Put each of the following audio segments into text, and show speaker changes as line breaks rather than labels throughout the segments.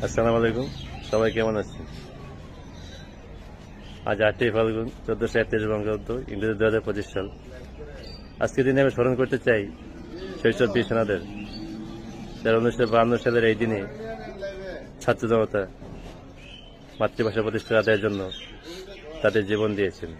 আসসালামু আলাইকুম, সবাই কেমন আছেন? আজ 8ই ফাল্গুন 1431 বঙ্গাব্দ, ইংরেজি 2025 সাল। আজকের দিনে আমি স্মরণ করতে চাই শৈশব বীর সেনাদের, যারা 1952 সালের এই দিনে ছাত্র জনতা মাতৃভাষা প্রতিষ্ঠার আদায়ের জন্য তাদের জীবন দিয়েছেন।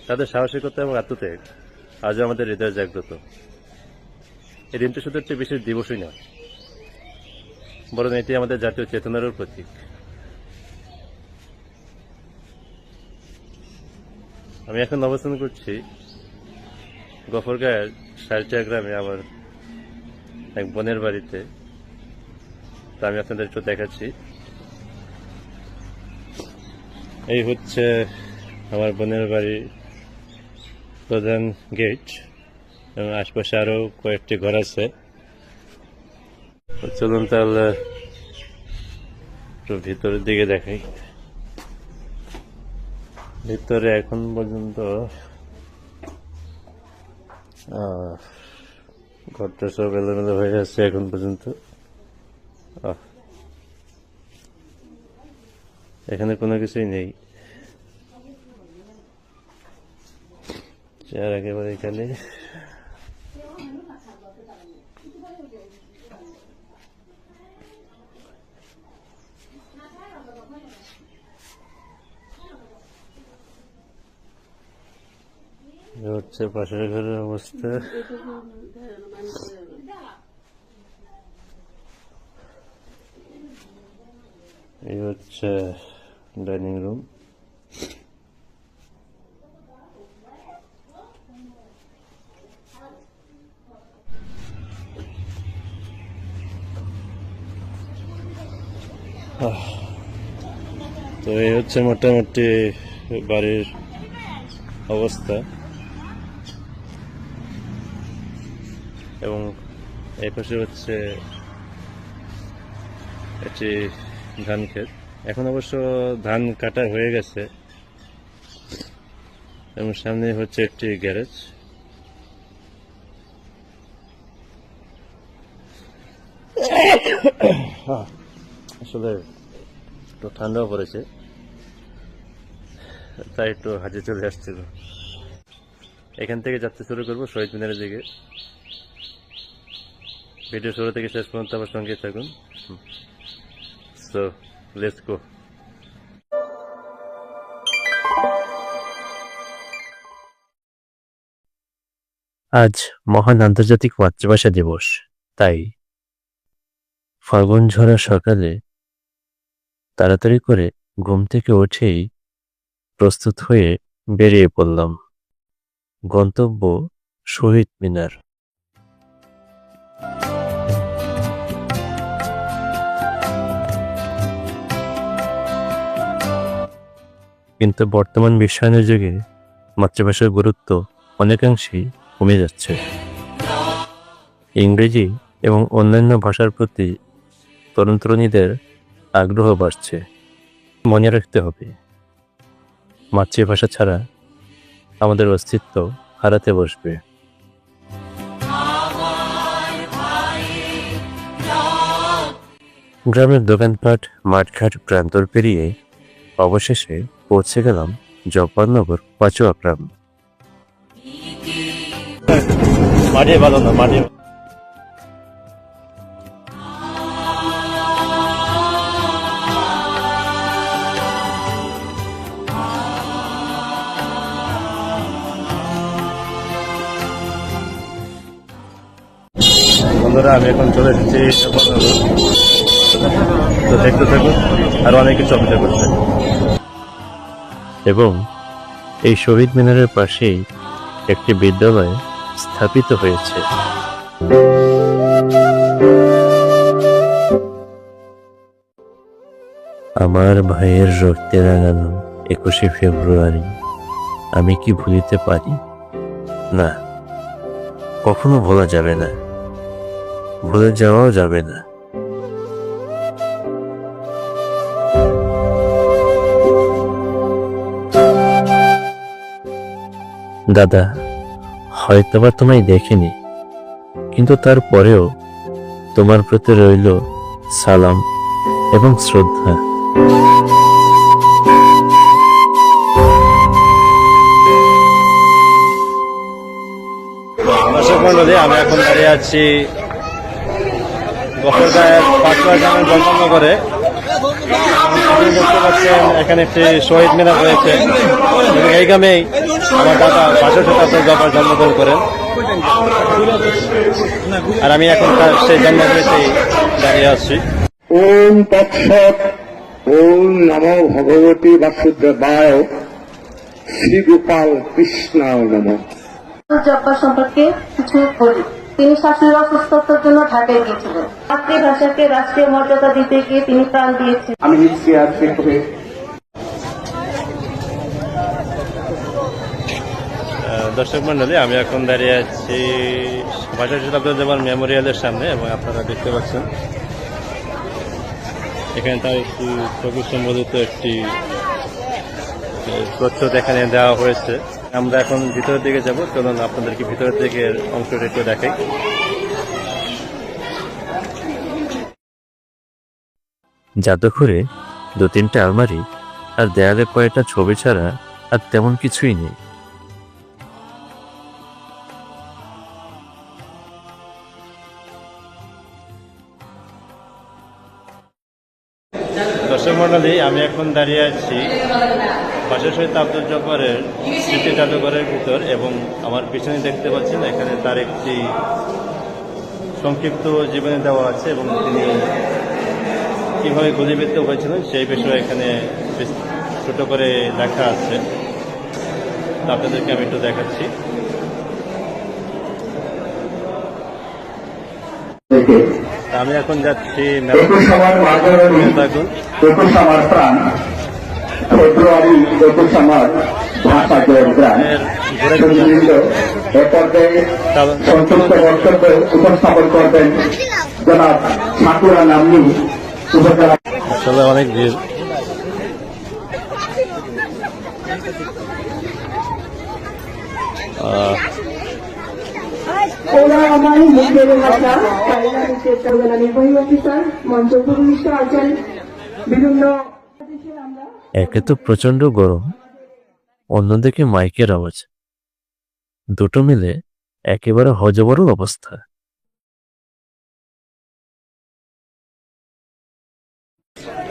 তাদের সাহসিকতা এবং আত্মত্যাগ আজও আমাদের হৃদয়ে জাগ্রত। এই দিনটি শুধু একটি বিশেষ দিবসই নয়, বরং এটি আমাদের জাতীয় চেতনারও প্রতীক। আমি এখন অবস্থান করছি গফরগাঁয়ের সারিচা গ্রামে আমার এক বোনের বাড়িতে। তা আমি আপনাদের একটু দেখাচ্ছি। এই হচ্ছে আমার বোনের বাড়ি প্রধান গেট, এবং আশপাশে আরো কয়েকটি ঘর আছে। চলুন তাহলে একটু ভিতরের দিকে দেখাই। ভিতরে এখন পর্যন্ত ঘরটা সব এলোমেলো হয়ে আছে এখন পর্যন্ত। এখানে কোনো কিছুই নেই, চেয়ার একেবারে এখানে। হচ্ছে পাশের ঘরের অবস্থা। এই হচ্ছে ডাইনিং রুম। তো এই হচ্ছে মোটামুটি বাড়ির অবস্থা, এবং এই পাশে হচ্ছে একটি ধান ক্ষেত। এখন অবশ্য ধান কাটা হয়ে গেছে, এবং সামনে হচ্ছে একটি গ্যারেজ। আসলে একটু ঠান্ডাও পড়েছে, তাই একটু হাজে চলে আসছিল। এখান থেকে যাত্রা শুরু করবো শহীদ মিনারের দিকে। ভিডিও শুরু থেকে শেষ পর্যন্ত আমার সঙ্গে থাকুন। So let's go. আজ মহান আন্তর্জাতিক মাতৃভাষা দিবস, তাই ফাল্গুন ঝরা সকালে তাড়াতাড়ি করে ঘুম থেকে উঠেই প্রস্তুত হয়ে বেরিয়ে পড়লাম। গন্তব্য শহীদ মিনার। কিন্তু বর্তমান বিশ্বায়নের যুগে মাতৃভাষার গুরুত্ব অনেকাংশেই কমে যাচ্ছে। ইংরেজি এবং অন্যান্য ভাষার প্রতি তরুণ তরুণীদের আগ্রহ বাড়ছে। মনে রাখতে হবে, মাতৃভাষা ছাড়া আমাদের অস্তিত্ব হারাতে বসবে। গ্রামের দোকানপাট, মাঠঘাট, প্রান্তর পেরিয়ে অবশেষে পৌঁছে গেলাম জব্বারনগর পাচুয়া গ্রাম। মাঠে ভালো না, মাঠে বন্ধুরা, আমি এখন চলে এসেছি জব্বারনগর। তো দেখতে থাকুন, আরো অনেক কিছু অপেক্ষা করছে। এবং এই শহীদ মিনারের পাশেই একটি বিদ্যালয় স্থাপিত হয়েছে। আমার ভাইয়ের রক্তে রাঙানো 21শে ফেব্রুয়ারি আমি কি ভুলিতে পারি? না, কখনো ভোলা যাবে না, ভুলে যাওয়াও যাবে না। দাদা, হয়তোবা তোমায় দেখিনি, কিন্তু তারপরেও তোমার প্রতি রইল সালাম
এবং শ্রদ্ধা।
দর্শক মন্ডলী, আমি এখন দাঁড়িয়ে আছি গফরগাঁয়ের পাটুয়া গ্রামের জন্মনগরে। আপনি দেখতে পাচ্ছেন এখানে একটি শহীদ মিনার রয়েছে এবং এই গ্রামেই আমার দাদা ৬২ শতাব্দীর জবার জন্মগ্রহণ করেন। আর আমি এখন তার সেই জন্মভূমিতেই দাঁড়িয়ে আছি।
ওম তৎসৎ। ওম নমো ভগবতী বাসুদেবায়। শ্রী গোপাল কৃষ্ণায় নমঃ।
জব্বার সম্পর্কে কিছু বলি। তিনি শাশুড়ির অসুস্থতার জন্য ঢাকায় গিয়েছিলেন। মাতৃভাষাকে রাষ্ট্রীয় মর্যাদা দিতে গিয়ে তিনি প্রাণ দিয়েছেন।
আমি লিখছি আর শেখবে।
দর্শক মন্ডলী, আমি এখন দাঁড়িয়ে আছি ৬২ শতাব্দীর জবার মেমোরিয়ালের সামনে এবং আপনারা দেখতে পাচ্ছেন এখানে তার একটি ছবি সম্বলিত একটি প্রচ্ছদ এখানে দেওয়া হয়েছে। আমরা এখন ভিতরের দিকে যাব, চলুন আপনাদেরকে ভিতরের দিকের অংশটা একটু দেখাই।
জাদুঘরে ২-৩টা আলমারি আর দেয়ালে কয়েকটা ছবি ছাড়া আর তেমন কিছুই নেই।
দর্শক মন্ডলী, আমি এখন দাঁড়িয়ে আছি বাদশাহ শহীদ আব্দুল জব্বারের স্মৃতি জাদুঘরের ভিতর এবং আমার পিছনে দেখতে পাচ্ছেন এখানে তার একটি সংক্ষিপ্ত জীবনী দেওয়া আছে এবং তিনি কীভাবে গুলিবিদ্ধ হয়েছিলেন সেই বিষয়ে এখানে ছোট করে লেখা আছে। তা আপনাদেরকে আমি একটু দেখাচ্ছি। আমি এখন যাচ্ছি
আমার মাঝারি,
থাকুন।
আমার প্রাণ। ফেব্রুয়ারি 21 আমার ভাষা জয়গ্রাম। এ পর্যায়ে সংক্ষিপ্ত বক্তব্য উপস্থাপন করবেন জনাব ঠাকুরা নামনি উপজেলা।
আসলে অনেক ভিড়।
ওরা আমার মুখের ভাষা উপজেলা নির্বাহী অফিসার মঞ্চ উপবিষ্ট আছেন। বিভিন্ন
একে তো প্রচন্ড গরম, অন্যদিকে মাইকের আওয়াজ, দুটো মিলে একেবারে হজবরল অবস্থা।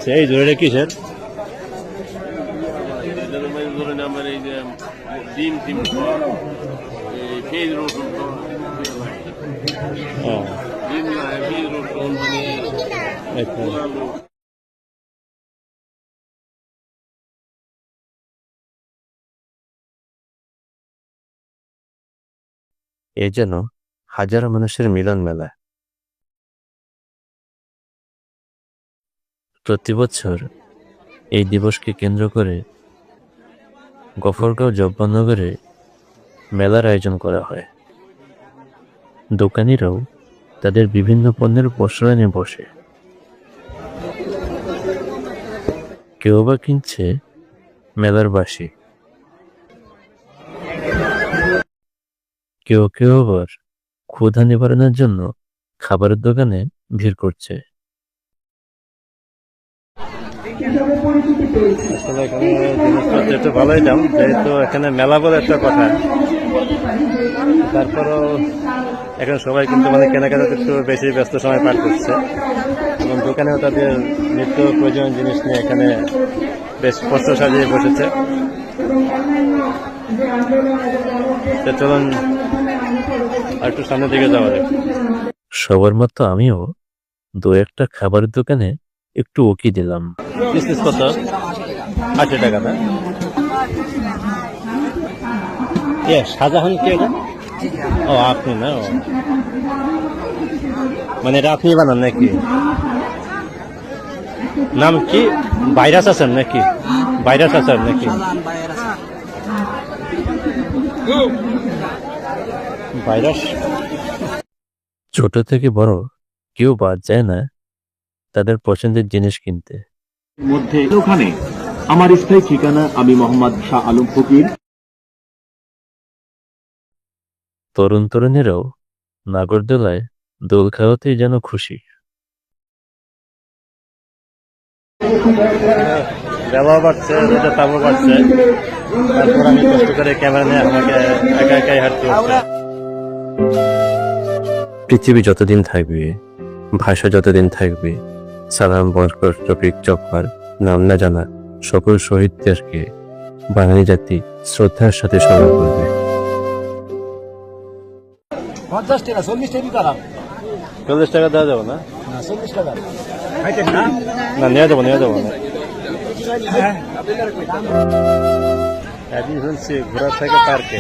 সেই জোরে কিসের
আমার এই যে ডিম টিম পেঁয়াজ রসুন ডিম পেঁয়াজ রসুন মানে আলু।
এ যেন হাজারো মানুষের মিলন মেলা। প্রতি বছর এই দিবসকে কেন্দ্র করে গফরগাঁও জব্বারনগরে মেলার আয়োজন করা হয়। দোকানিরাও তাদের বিভিন্ন পণ্যের পসরা নিয়ে বসে। কেউ বা কিনছে মেলার বাসি, কেউ কেউ আবার ক্ষুধা নিবারণের জন্য খাবারের দোকানে ভিড় করছে।
আসলে এখানে জিনিসপত্র একটু ভালোই দাম, যেহেতু এখানে মেলা বলে একটা কথা। তারপরও এখন সবাই কিন্তু মানে কেনাকাটাতে একটু বেশি ব্যস্ত সময় পার করছে এবং দোকানেও তাদের নিত্য প্রয়োজনীয় জিনিস নিয়ে এখানে বেশ কষ্ট সাজিয়ে বসেছে। তো চলুন আর একটু সামনের দিকে যাওয়া যায়।
সবার মতো আমিও দু একটা খাবারের দোকানে একটু উকি দিলাম।
বিজনেস কত? 80 টাকা না? শাহজাহান কে এটা? ও আপনি না? ও মানে এটা আপনি বানান নাকি? নাম কি? ভাইরাস আছেন নাকি? ভাইরাস আছেন নাকি? ভাইরাস।
ছোট থেকে বড় কেউ বাদ যায় না তাদের পছন্দের জিনিস কিনতে।
মধ্যে ওখানে আমার স্থায়ী ঠিকানা। আমি মোহাম্মদ শাহ আলম ফকির।
তরুণ তরুণীরাও নাগরদোলায় দোল খাওয়াতেই যেন খুশি।
বেলাও বাড়ছে, রোদের তাপও বাড়ছে, তারপর আমি কষ্ট করে ক্যামেরা নিয়ে আমাকে একা একাই হাঁটতে হচ্ছে।
পৃথিবী যতদিন থাকবে, ভাষা যতদিন থাকবে, সালাম বরকত রফিক জব্বার নাম না জানা সকল শহীদদেরকে বাঙালি জাতি শ্রদ্ধার সাথে স্মরণ করবে।
50 টাকা 40 টাকা দিতে হবে
40 টাকা দেওয়া যাবে না?
না 40 টাকা খাইতেন না
না, নিয়ে যাবো না। একদিন শুনছি ঘোরা থাকে পার্কে,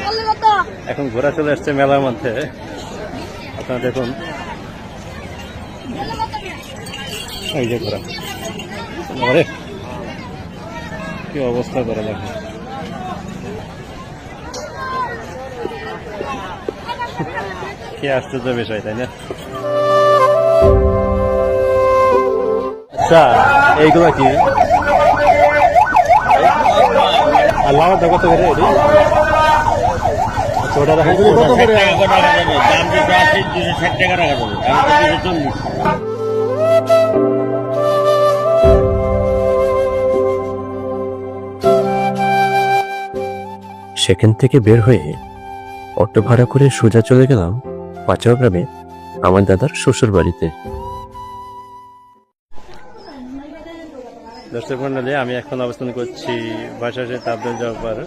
এখন ঘোরা চলে আসছে মেলার মধ্যে। আপনারা দেখুন, এই যে ঘোরা, আরে কি অবস্থা করে দেখুন। কি আশ্চর্য বিষয়, তাই না? আচ্ছা, এইগুলো কি? আর লাউটা কত করে? ছোটা দেখা
কত করে টাকা যাবে? দাম যেটা আছে 260 টাকা রাখা যাবে, আমি তো 240।
সেখান থেকে বের হয়ে অটো ভাড়া করে সোজা চলে গেলাম পাঁচাও গ্রামে আমার দাদার শ্বশুর বাড়িতে।
দর্শক মন্ডলী, আমি এখন অবস্থান করছি বাসাসে আব্দুল জব্বার,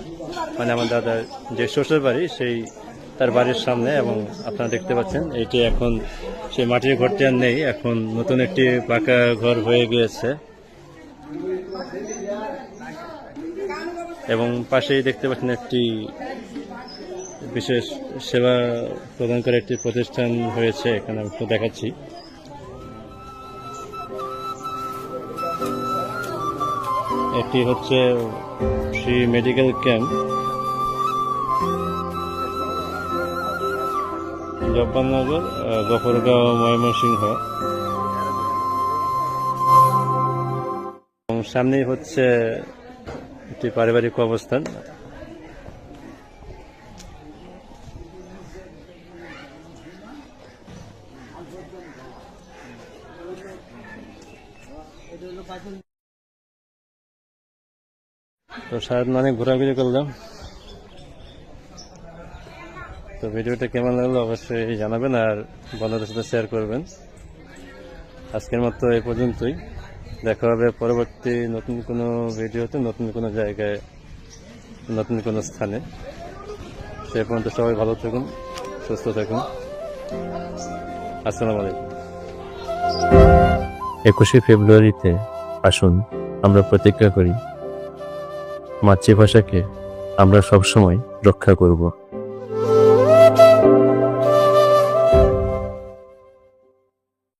মানে আমার দাদার যে শ্বশুর বাড়ি, সেই তার বাড়ির সামনে। এবং আপনারা দেখতে পাচ্ছেন এইটি এখন সেই মাটির ঘরটি আর নেই, এখন নতুন একটি পাকা ঘর হয়ে গিয়েছে। এবং পাশেই দেখতে পাচ্ছেন একটি বিশেষ সেবা প্রদান করে একটি প্রতিষ্ঠান হয়েছে, এখানে আমি একটু দেখাচ্ছি। একটি হচ্ছে শ্রী মেডিকেল ক্যাম্প, জব্বারনগর, গফরগাঁও, ময়মনসিংহ। এবং সামনেই হচ্ছে একটি পারিবারিক অবস্থান। তো সারাদিন অনেক ঘোরাঘুরি করলাম। তো ভিডিওটা কেমন লাগলো অবশ্যই জানাবেন, আর বন্ধুদের সাথে শেয়ার করবেন। আজকের মতো এই পর্যন্তই, দেখা হবে পরবর্তী নতুন কোনো ভিডিওতে, নতুন কোনো জায়গায়, নতুন কোনো স্থানে। সে পর্যন্ত সবাই ভালো থাকুন, সুস্থ থাকুন। আসসালামু আলাইকুম।
21শে ফেব্রুয়ারিতে আসুন আমরা প্রতিজ্ঞা করি, মাতৃভাষাকে আমরা সবসময় রক্ষা করব।